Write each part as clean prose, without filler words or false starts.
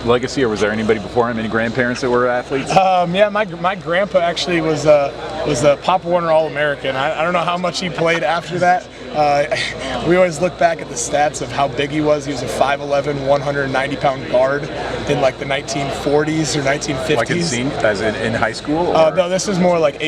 legacy, or was there anybody before him? Any grandparents that were athletes? Yeah, my grandpa actually was a Pop Warner All-American. I don't know how much he played after that. We always look back at the stats of how big he was. He was a 5'11", 190-pound guard in like the 1940s or 1950s. Like in high school? No, this is more like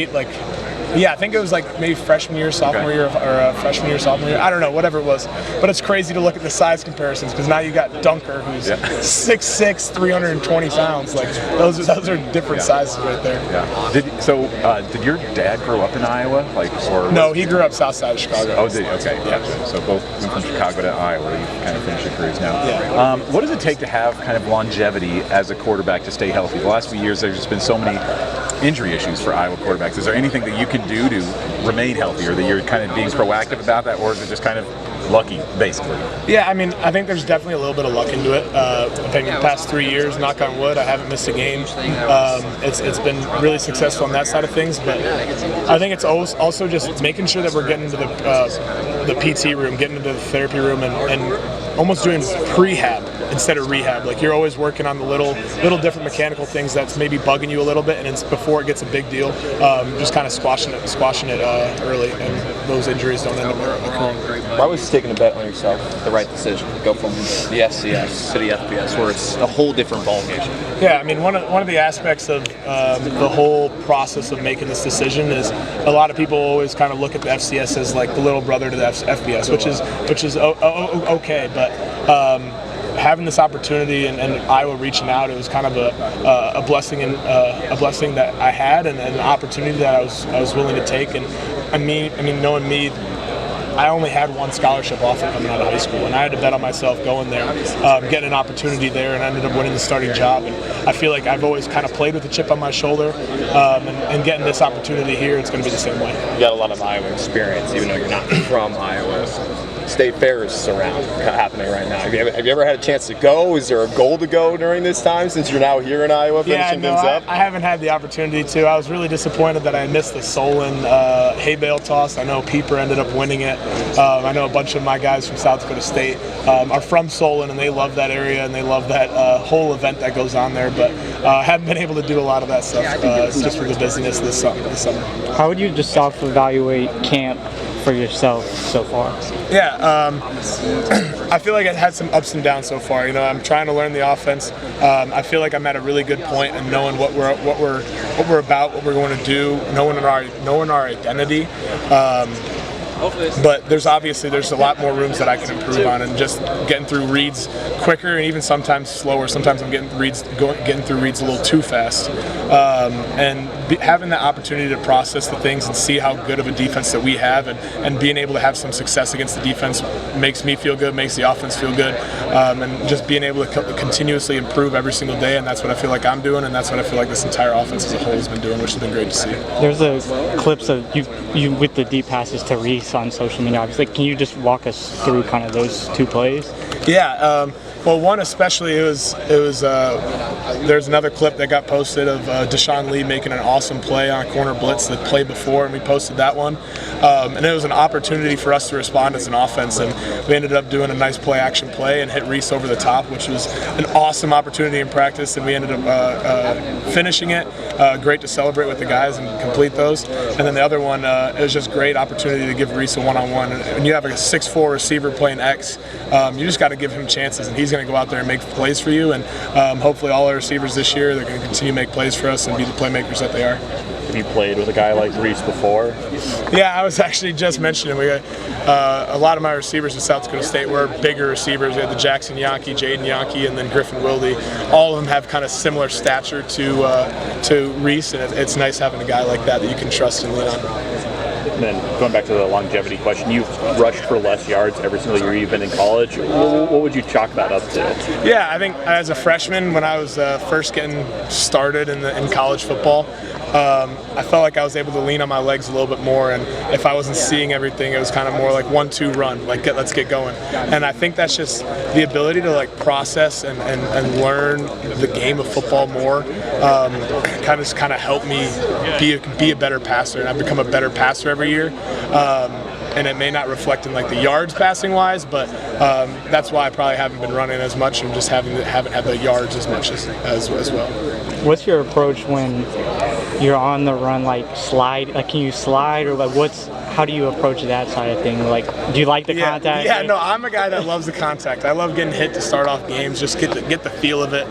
I think it was like maybe freshman year, sophomore year, or freshman year, sophomore year. I don't know, whatever it was. But it's crazy to look at the size comparisons because now you got Dunker, who's 6'6", 320 pounds. Like those are different sizes right there. Yeah. Did your dad grow up in Iowa? No, he grew up south side of Chicago. Oh, did he? Okay. Yeah. So both went from Chicago to Iowa. You kind of finished your careers now. Yeah. What does it take to have kind of longevity as a quarterback to stay healthy? The last few years, there's just been so many injury issues for Iowa quarterbacks. Is there anything that you can do to remain healthy, or that you're kind of being proactive about that, or is it just kind of lucky, basically? Yeah, I mean, I think there's definitely a little bit of luck into it. I think the past 3 years, knock on wood, I haven't missed a game. It's been really successful on that side of things, but I think it's also just making sure that we're getting into the PT room, getting into the therapy room, and almost doing prehab instead of rehab. Like you're always working on the little different mechanical things that's maybe bugging you a little bit, and it's before it gets a big deal, just kind of squashing it early, and those injuries don't end up occurring. Why was taking a bet on yourself the right decision? Go from the FCS to the FBS, where it's a whole different ballgame. Yeah, I mean, one of the aspects of the whole process of making this decision is a lot of people always kind of look at the FCS as like the little brother to the FBS, which is okay, but having this opportunity and Iowa reaching out, it was kind of a blessing, and a blessing that I had, and an opportunity that I was willing to take. And I mean, knowing me, I only had one scholarship offer coming out of high school, and I had to bet on myself going there, getting an opportunity there, and I ended up winning the starting job. And I feel like I've always kind of played with a chip on my shoulder, and getting this opportunity here, it's going to be the same way. You got a lot of Iowa experience, even though you're not from Iowa. State fairs around happening right now. Have you ever had a chance to go? Is there a goal to go during this time, since you're now here in Iowa finishing things up? I haven't had the opportunity to. I was really disappointed that I missed the Solon hay bale toss. I know Pieper ended up winning it. I know a bunch of my guys from South Dakota State are from Solon, and they love that area, and they love that whole event that goes on there, but haven't been able to do a lot of that stuff just for the busyness this summer. How would you just self-evaluate camp for yourself so far? Yeah, I feel like it had some ups and downs so far. You know, I'm trying to learn the offense. I feel like I'm at a really good point in knowing what we're about, what we're going to do, knowing our identity. But there's a lot more rooms that I can improve on, and just getting through reads quicker, and even sometimes slower. Sometimes I'm getting through reads a little too fast, and having the opportunity to process the things and see how good of a defense that we have, and being able to have some success against the defense makes me feel good, makes the offense feel good, and just being able to continuously improve every single day, and that's what I feel like I'm doing, and that's what I feel like this entire offense as a whole has been doing, which has been great to see. There's clips of you with the deep passes to Reese on social media. Obviously, can you just walk us through kind of those two plays? Yeah. Well, one especially, there's another clip that got posted of Deshaun Lee making an awesome play on a corner blitz the play before, and we posted that one. And it was an opportunity for us to respond as an offense, and we ended up doing a nice play-action play and hit Reese over the top, which was an awesome opportunity in practice, and we ended up finishing it. Great to celebrate with the guys and complete those. And then the other one, it was just great opportunity to give Reese a one-on-one. And when you have a 6'4" receiver playing X, you just got to give him chances, and he's going to go out there and make plays for you, and hopefully all our receivers this year, they're going to continue to make plays for us and be the playmakers that they are. Have you played with a guy like Reese before? Yeah, I was actually just mentioning, we got a lot of my receivers at South Dakota State were bigger receivers. We had the Jackson Yankee, Jaden Yankee, and then Griffin Wilde. All of them have kind of similar stature to Reese, and it's nice having a guy like that you can trust and lean on. And then going back to the longevity question, you've rushed for less yards every single year you've been in college. What would you chalk that up to? Yeah, I think as a freshman, when I was first getting started in college football, I felt like I was able to lean on my legs a little bit more, and if I wasn't seeing everything, it was kind of more like 1-2 run, like let's get going. And I think that's just the ability to like process and learn the game of football more. Kind of helped me be a better passer, and I've become a better passer every year. and it may not reflect in like the yards passing wise, but that's why I probably haven't been running as much and just haven't had the yards as much as well. What's your approach when you're on the run, like slide? Like, can you slide, or like how do you approach that side of thing? Like, do you like the contact? Yeah, no, I'm a guy that loves the contact. I love getting hit to start off games, just get the feel of it,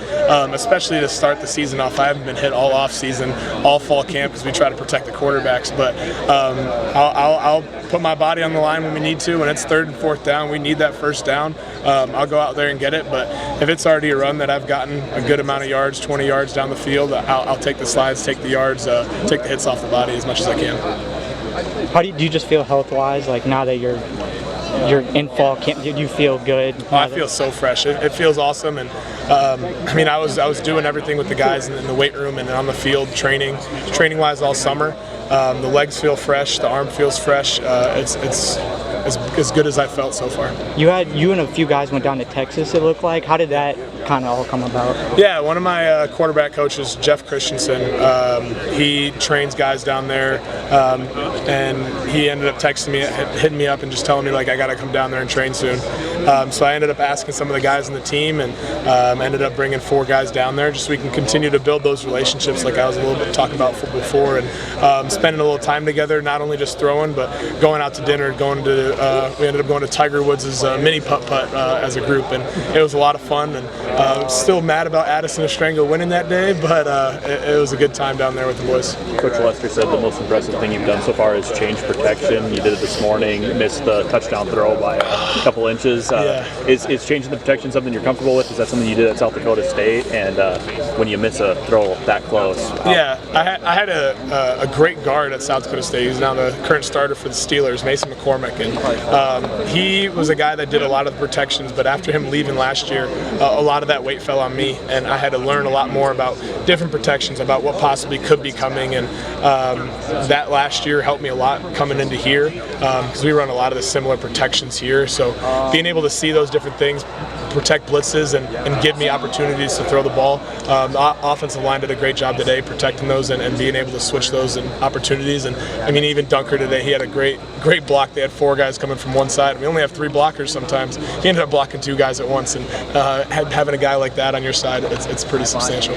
especially to start the season off. I haven't been hit all off season, all fall camp, because we try to protect the quarterbacks. But I'll put my body on the line when we need to. When it's 3rd and 4th down, we need that first down. I'll go out there and get it. But if it's already a run that I've gotten a good amount of yards, 20 yards down the field, I'll take the slides, take the yards, take the hits off the body as much as I can. How do you just feel health-wise? Like, now that you're in fall camp, do you feel good? I feel so fresh. It feels awesome, and I mean, I was doing everything with the guys in the weight room and on the field, training-wise all summer. The legs feel fresh, the arm feels fresh. It's as good as I felt so far. You and a few guys went down to Texas, it looked like. How did that kind of all come about? Yeah, one of my quarterback coaches, Jeff Christensen, he trains guys down there, and he ended up texting me, hitting me up and just telling me, like, I got to come down there and train soon. So I ended up asking some of the guys in the team, and ended up bringing 4 guys down there just so we can continue to build those relationships like I was a little bit talking about before, and spending a little time together, not only just throwing, but going out to dinner, we ended up going to Tiger Woods' mini putt-putt as a group, and it was a lot of fun. And still mad about Addison Ostrengo winning that day, but it was a good time down there with the boys. Coach Lester said the most impressive thing you've done so far is change protection. You did it this morning, missed the touchdown throw by a couple inches. Is changing the protection something you're comfortable with? Is that something you did at South Dakota State? And when you miss a throw that close? Yeah, I had a great guard at South Dakota State. He's now the current starter for the Steelers, Mason McCormick, and he was a guy that did a lot of the protections, but after him leaving last year, a lot of that weight fell on me, and I had to learn a lot more about different protections, about what possibly could be coming, and that last year helped me a lot coming into here, because we run a lot of the similar protections here, so being able to see those different things, protect blitzes, and give me opportunities to throw the ball. The offensive line did a great job today protecting those and being able to switch those and opportunities. And I mean, even Dunker today, he had a great block. They had 4 guys coming from one side. We only have 3 blockers sometimes. He ended up blocking 2 guys at once, and having a guy like that on your side, it's pretty substantial.